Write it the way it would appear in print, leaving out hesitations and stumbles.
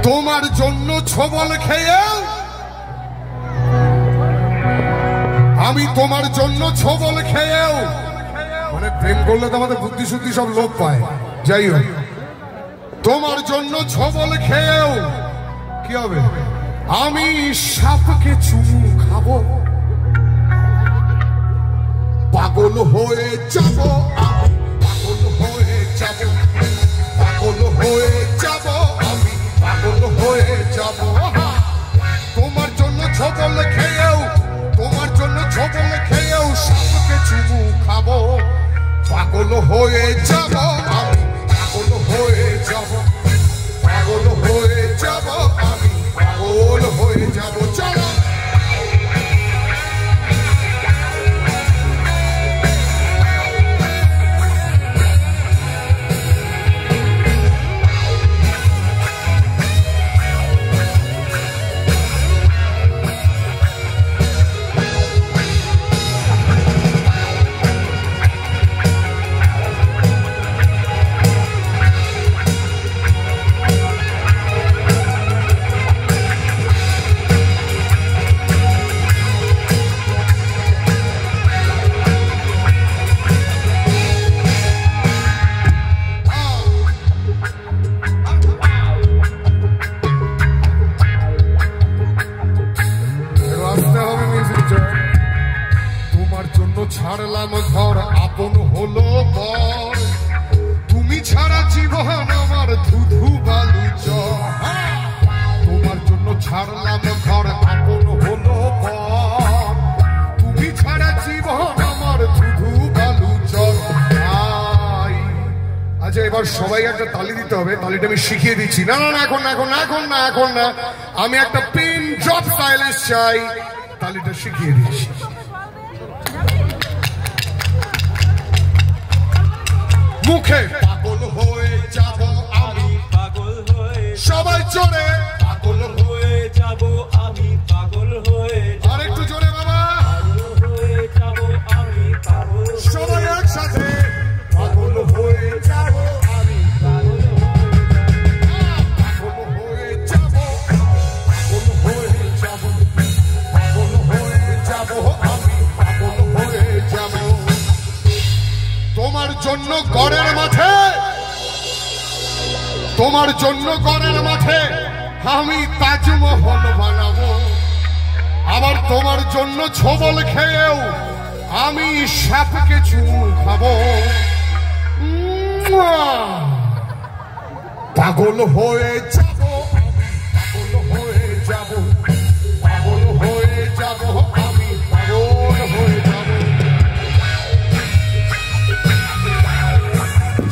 তোমার জন্য ছবল খেয়েও আমি তোমার জন্য ছবল খেয়েও মানে প্রেম করলে তো আমাদের বুদ্ধি শুদ্ধি সব লোপ পায়। যাই হোক, তোমার জন্য ছবল খেয়েও কি হবে? আমি সাপকে চুমু খাবো, পাগল হয়ে যাব, পাগল হয়ে যাব, পাগল হয়ে যাব, আমি পাগল হয়ে যাব। তোমার জন্য ছবল খেয়েও, তোমার জন্য ছবল খেয়েও সাপকে চুমু খাবো, পাগল হয়ে যাব, আমি পাগল হয়ে যাব, পাগল হয়ে যাব, আমি পাগল হয়ে যাব। চলো ছাড়লাম ঘর, আপন হলো বর, তুমি ছাড়া জীবন আমার ধুধু বালু চর। তোমার জন্য ছাড়লাম ঘর, আপন হলো বর, তুমি ছাড়া জীবন আমার ধুধু বালু চর। আচ্ছা, এবার সবাই একটা তালি দিতে হবে। তালিটা আমি শিখিয়ে দিচ্ছি। না না, এখন না, এখন না, এখন না, এখন না, আমি একটা পিন ড্রপ সাইলেন্স চাই। তালিটা শিখিয়ে দিচ্ছি। মুখে পাগল হয়ে যাব, আমি পাগল হয়ে, সবাই জোরে পাগল হয়ে যাব, আমি পাগল হয়ে, আরেকটু জোরে বাবা, পাগল হয়ে যাব, আমি পাগল, সবাই একসাথে পাগল হয়ে যাব, আমি পাগল হয়ে যাব, পাগল হয়ে যাব, পাগল হয়ে যাব, আমি পাগল হয়ে যাব। তোমার জন্য গড়ের মাঠে, তোমার জন্য গড়ের মাঠে আমি তাজমহল বানাবো, আবার তোমার জন্য ছবল খেয়েও আমি সাপকে চুমু খাবো। পাগল হয়ে